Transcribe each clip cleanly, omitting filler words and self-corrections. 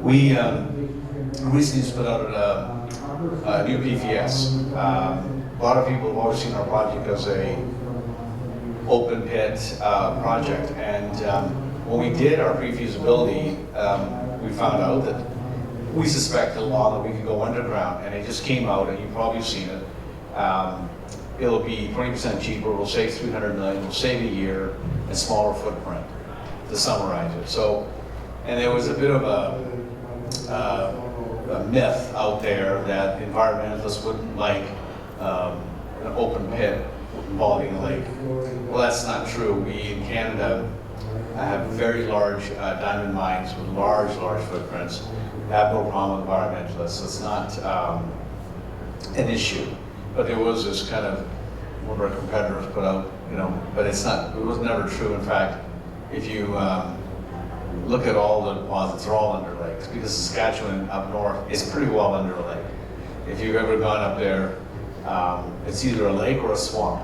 We recently just put out a new PFS. A lot of people have always seen our project as a open pit project, and when we did our pre-feasibility, we found out that we suspected a lot that we could go underground, and it just came out, and you've probably seen it. It'll be 20% cheaper, we'll save $300 million, we'll save a year, and smaller footprint, to summarize it. So, and there was a bit of a myth out there that environmentalists wouldn't like an open pit involving a lake. Well, that's not true. We in Canada have very large diamond mines with large footprints. Have no problem with environmentalists. It's not an issue. But there was this kind of, one of our competitors put out, but it's not, it was never true. In fact, if you look at all the deposits, they're all under lakes, because Saskatchewan up north is pretty well under a lake. If you've ever gone up there, it's either a lake or a swamp.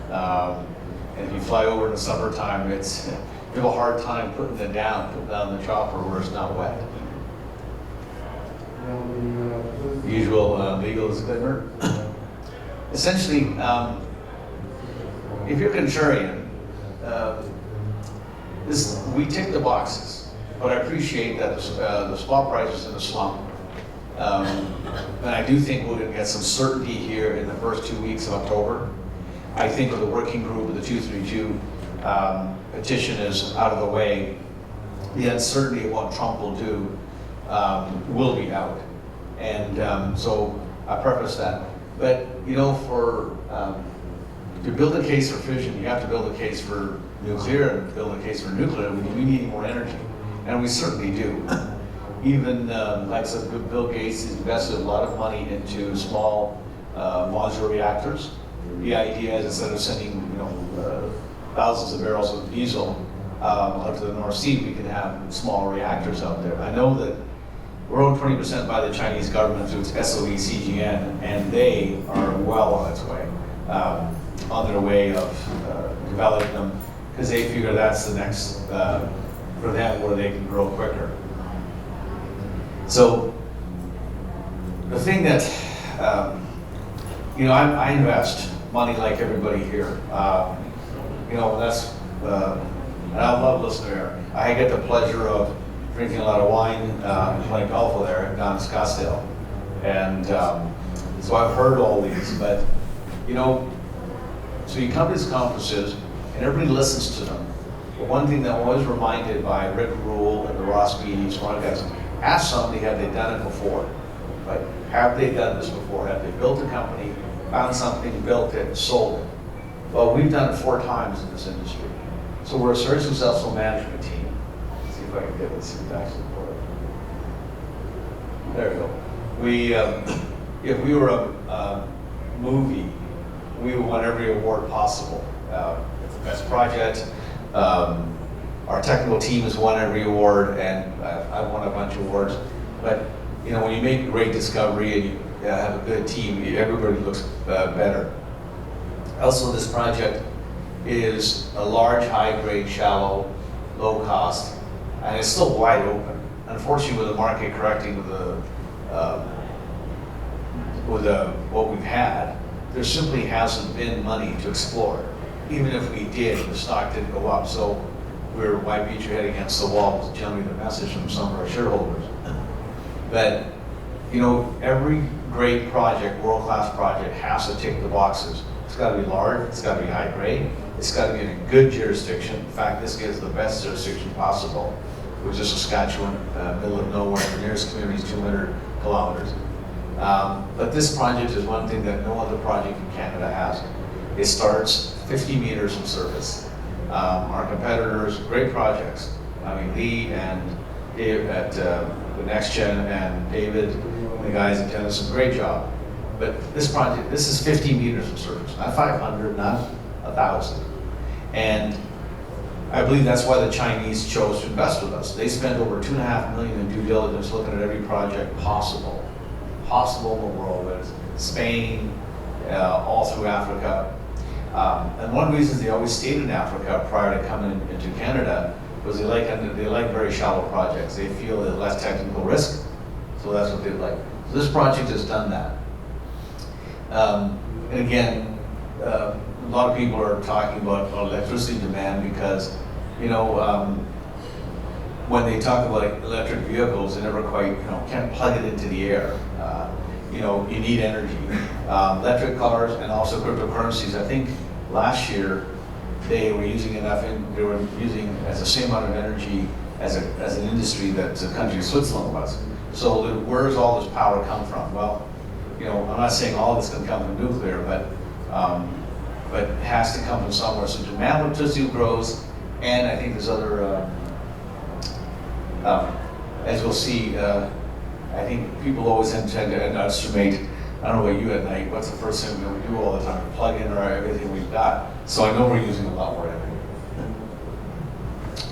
And if you fly over in the summertime, you have a hard time putting down the chopper where it's not wet. Usual legal disclaimer. Essentially, if you're contrarian, we tick the boxes, but I appreciate that the spot price is in a slump. And I do think we're going to get some certainty here in the first 2 weeks of October. I think with the working group of the 232 petition is out of the way, the uncertainty of what Trump will do will be out. And so I preface that. But to build a case for fission, you have to build a case for nuclear and build a case for nuclear. We need more energy, and we certainly do. Even like I said, Bill Gates has invested a lot of money into small modular reactors. The idea is instead of sending thousands of barrels of diesel out to the North Sea, we can have small reactors out there. I know that we're owned 20% by the Chinese government through its SOE CGN, and they are well on its way, on their way of developing them, because they figure that's the next, for them, where they can grow quicker. So, the thing that, I invest money like everybody here. That's, and I love listening to her. I get the pleasure of drinking a lot of wine and playing golf with Eric down in Scottsdale. And so I've heard all these, but so you come to these conferences and everybody listens to them. But one thing that I'm always reminded by Rick Rule and the Ross Beatty, smart guys, ask somebody, have they done it before? Right? Have they done this before? Have they built a company, found something, built it, sold it? Well, we've done it 4 times in this industry. So we're a very successful management team. Let's see if I can get this actually for it. There we go. If we were a movie, we would win every award possible. It's the best project. Our technical team has won every award, and I've won a bunch of awards. But when you make a great discovery and you have a good team, everybody looks better. Also, this project is a large, high-grade, shallow, low-cost, and it's still wide open. Unfortunately, with the market correcting with what we've had, there simply hasn't been money to explore. Even if we did, the stock didn't go up. So why beat your head against the wall was generally the message from some of our shareholders. But every great project, world-class project, has to tick the boxes. It's got to be large, it's got to be high grade, it's got to be in a good jurisdiction. In fact, this gives the best jurisdiction possible, which is Saskatchewan, middle of nowhere. The nearest community is 200 kilometers. But this project is one thing that no other project in Canada has. It starts 50 meters from surface. Our competitors, great projects. Lee and Dave at the Next Gen and David and the guys at Denison, great job. But this project, this is 50 meters from surface, not 500, not 1,000. And I believe that's why the Chinese chose to invest with us. They spent over $2.5 million in due diligence looking at every project possible in the world, whether it's Spain, all through Africa. And one of the reasons they always stayed in Africa prior to coming into Canada because they like very shallow projects. They feel there's less technical risk, so that's what they like. So this project has done that. And again, a lot of people are talking about electricity demand because, you know, when they talk about electric vehicles, they never quite, you know, can't plug it into the air. You know, you need energy. Electric cars and also cryptocurrencies. I think last year they were using they were using as the same amount of energy as an industry that the country of Switzerland was. So where does all this power come from? Well, you know, I'm not saying all of it's going to come from nuclear, but it has to come from somewhere. So demand for electricity grows, and I think there's other. As we'll see, I think people always tend to underestimate. I don't know about you at night. What's the first thing that we do all the time? Plug in everything we've got. So I know we're using a lot more energy.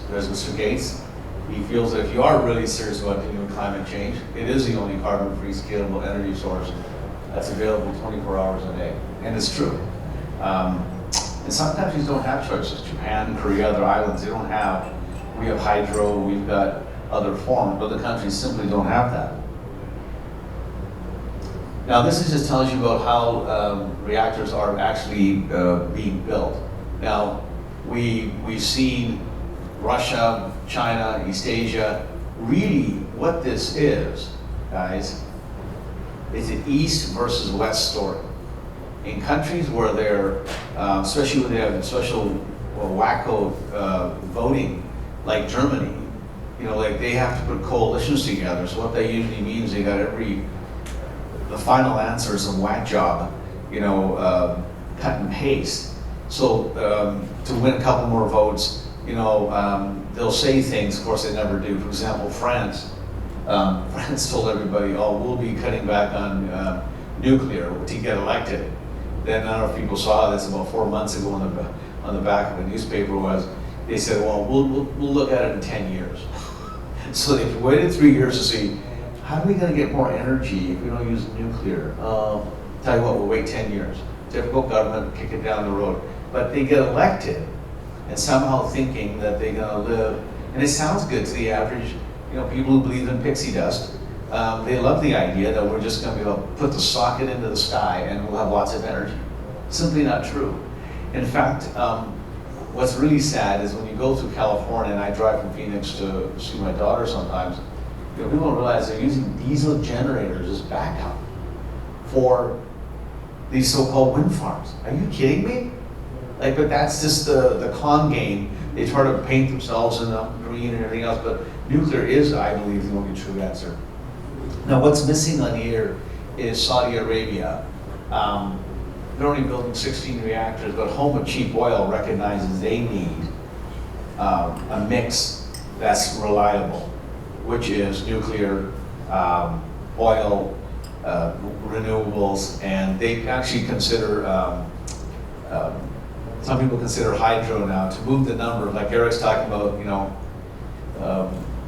There's Mr. Gates. He feels that if you are really serious about dealing with climate change, it is the only carbon-free, scalable energy source that's available 24 hours a day, and it's true. And some countries don't have choices. Japan, Korea, other islands, they don't have. We have hydro. We've got other forms, but the countries simply don't have that. Now, this just tells you about how reactors are actually being built. Now, we've seen Russia, China, East Asia. Really, what this is, guys, is an East versus West story. In countries where they're, especially when they have special wacko voting, like Germany, you know, like they have to put coalitions together. So what that usually means, they got the final answer is some whack job, you know, cut and paste. So to win a couple more votes, you know, they'll say things, of course they never do. For example, France told everybody, oh, we'll be cutting back on nuclear to get elected. Then I don't know if people saw this about 4 months ago on the back of the newspaper they said, well, we'll look at it in 10 years. So they've waited 3 years to see, how are we going to get more energy if we don't use nuclear? Tell you what, we'll wait 10 years. Typical government, kick it down the road. But they get elected and somehow thinking that they're going to live, and it sounds good to the average, you know, people who believe in pixie dust. They love the idea that we're just going to be able to put the socket into the sky and we'll have lots of energy. Simply not true. In fact, what's really sad is when you go through California, and I drive from Phoenix to see my daughter sometimes, you know, people don't realize they're using diesel generators as backup for these so-called wind farms. Are you kidding me? Like, but that's just the con game. They try to paint themselves in the green and everything else, but nuclear is, I believe, the only true answer. Now, what's missing on here is Saudi Arabia. They're only building 16 reactors, but Home of Cheap Oil recognizes they need a mix that's reliable, which is nuclear, oil, renewables, and they actually consider, some people consider hydro now to move the number, like Eric's talking about, you know,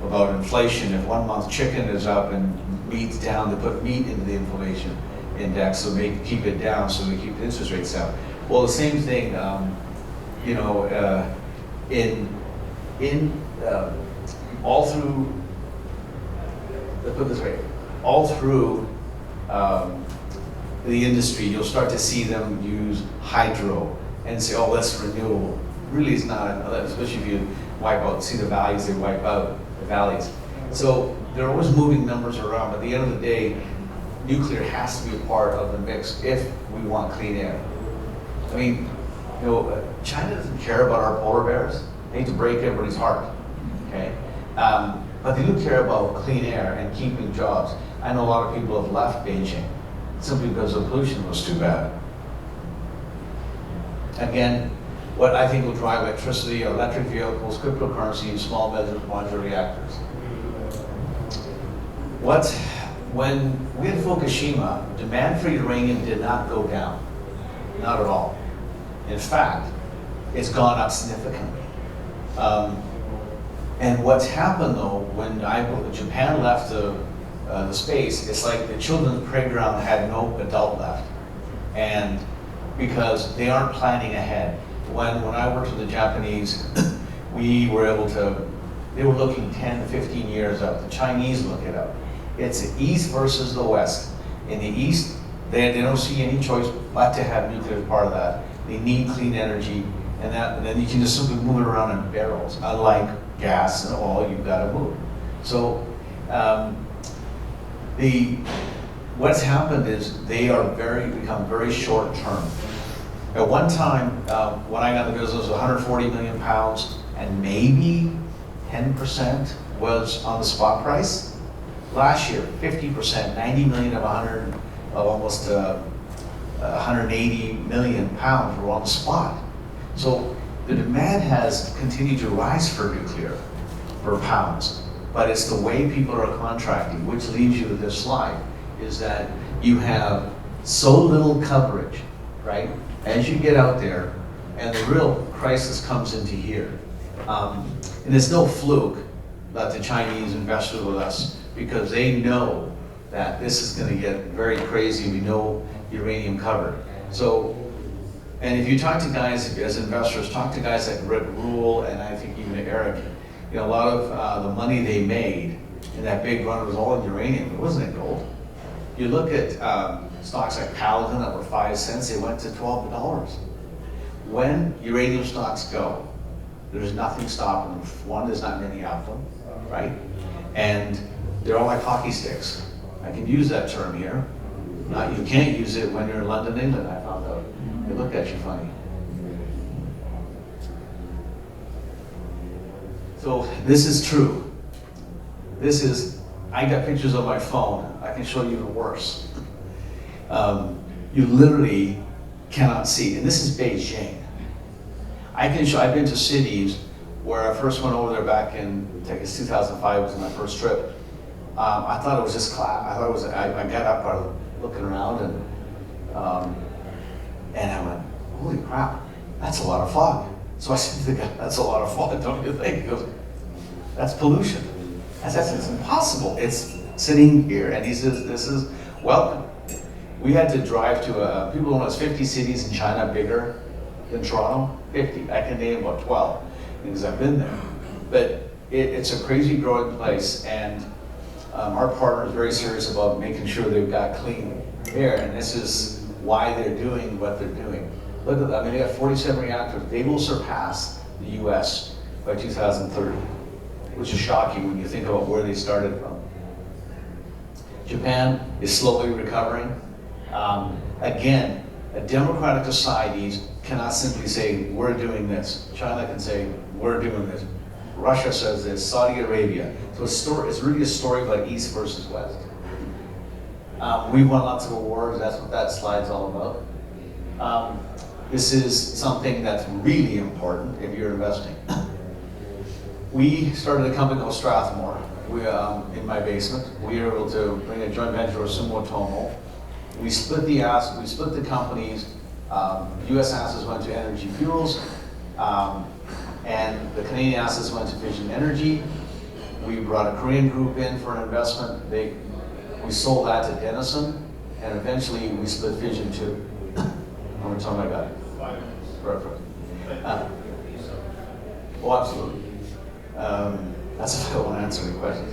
about inflation. If 1 month chicken is up and meat's down, they put meat into the inflation index, so they keep it down, so they keep the interest rates down. Well, the same thing, you know, all through, let's put it this way, all through the industry, you'll start to see them use hydro and say, oh, that's renewable. Really, it's not, especially if you wipe out, see the values, they wipe out the valleys. So they're always moving numbers around, but at the end of the day, nuclear has to be a part of the mix if we want clean air. I mean, you know, China doesn't care about our polar bears. They hate to break everybody's heart, okay? But they do care about clean air and keeping jobs. I know a lot of people have left Beijing simply because the pollution was too bad. Again, what I think will drive electricity are electric vehicles, cryptocurrency, and small modular reactors. When we had Fukushima, demand for uranium did not go down, not at all. In fact, it's gone up significantly. And what's happened though, when Japan left the space, it's like the children's playground had no adult left. And because they aren't planning ahead. When I worked with the Japanese, we were able to They were looking 10, 15 years out. The Chinese look it out. It's the East versus the West. In the East, they don't see any choice but to have nuclear as part of that. They need clean energy, and then you can just simply move it around in barrels. Unlike gas and oil, you've got to move. So what's happened is they are become very short term. At one time, when I got in the business, 140 million pounds, and maybe 10% was on the spot price. Last year, 50%, 90 million of almost 180 million pounds were on the spot. So the demand has continued to rise for nuclear, for pounds, but it's the way people are contracting, which leads you to this slide, is that you have so little coverage, right? As you get out there, and the real crisis comes into here. And it's no fluke that the Chinese invested with us, because they know that this is going to get very crazy. We know uranium covered. So, and if you talk to guys, as investors, talk to guys like Rick Rule, and I think even Eric, a lot of the money they made in that big run was all in uranium. It wasn't in gold. You look at stocks like Paladin that were 5 cents, they went to $12. When uranium stocks go, there's nothing stopping them. One, there's not many of them, right? And they're all like hockey sticks. I can use that term here. You can't use it when you're in London, England, I found out. They look at you funny. So this is true. I got pictures on my phone. I can show you even worse. You literally cannot see. And this is Beijing. I've been to cities where I first went over there back in, I guess 2005 was my first trip. I thought it was just class. I thought it was, I got up, I was looking around, and I went, holy crap, that's a lot of fog. So I said to the guy, that's a lot of fog, don't you think? He goes, that's pollution. I said, it's impossible. It's sitting here. And he says, this is, welcome. We had to drive to, people don't know, it's 50 cities in China bigger than Toronto. 50, I can name about 12, because I've been there. But it's a crazy growing place, and our partner is very serious about making sure they've got clean air, and this is why they're doing what they're doing. Look at that, I mean, they got 47 reactors. They will surpass the US by 2030, which is shocking when you think about where they started from. Japan is slowly recovering. Again, democratic societies cannot simply say, we're doing this. China can say, we're doing this. Russia says this, Saudi Arabia. So it's really a story about East versus West. We've won lots of awards, that's what that slide's all about. This is something that's really important if you're investing. We started a company called Strathmore. In my basement. We were able to bring a joint venture with Sumitomo. We split the companies. US assets went to Energy Fuels, and the Canadian assets went to Fission Energy. We brought a Korean group in for an investment. We sold that to Denison, and eventually we split Fission too. How much time I got? 5 minutes. Perfect. Oh, absolutely. That's if I want to answer any questions.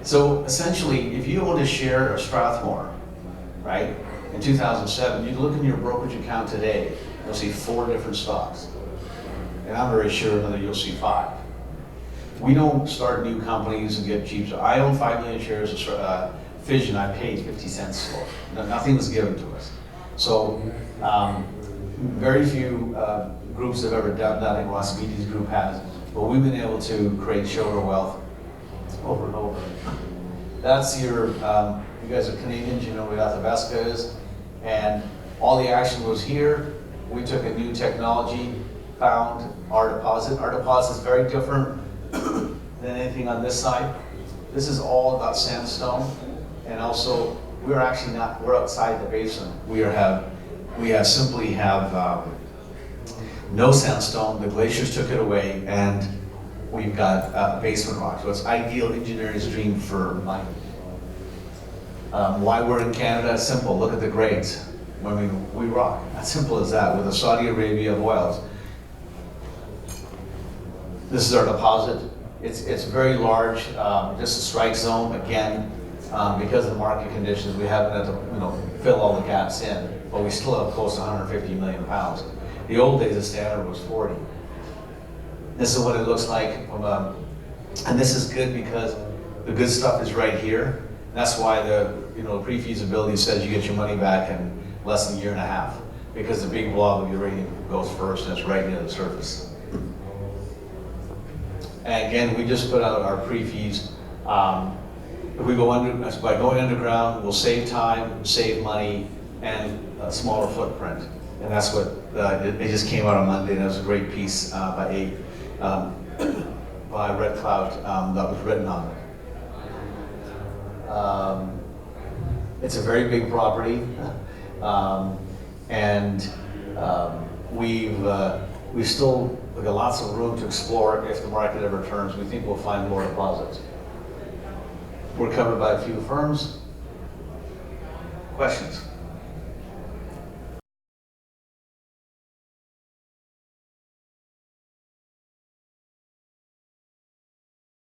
So essentially, if you own a share of Strathmore, right, in 2007, you look in your brokerage account today, you'll see 4 different stocks. And I'm very sure that you'll see 5. We don't start new companies and get cheap. So I own 5 million shares of Fission. I paid 50 cents for it. Nothing was given to us. So very few groups have ever done that. I think Ross Beatty's group has. But we've been able to create shareholder wealth over and over. That's your, you guys are Canadians, you know where Athabasca is. And all the action was here. We took a new technology, found our deposit. Our deposit is very different than anything on this side. This is all about sandstone. And also, we're actually not, we're outside the basin. We simply have no sandstone. The glaciers took it away, and we've got basement rock. So it's ideal engineering's dream for mining. Why we're in Canada? Simple. Look at the grades. I mean, we rock. As simple as that. With the Saudi Arabia of oils. This is our deposit. It's very large, just a strike zone. Again, because of the market conditions, we haven't had to fill all the gaps in, but we still have close to 150 million pounds. The old days, the standard was 40. This is what it looks like from a, and this is good because the good stuff is right here. And that's why the pre-feasibility says you get your money back in less than a year and a half, because the big blob of uranium goes first and it's right near the surface. And again, we just put out our pre-fees. If we go by going underground, we'll save time, save money, and a smaller footprint. And that's what, it just came out on Monday, and it was a great piece by Red Cloud that was written on it. It's a very big property, and we've still got lots of room to explore. If the market ever turns, we think we'll find more deposits. We're covered by a few firms. Questions?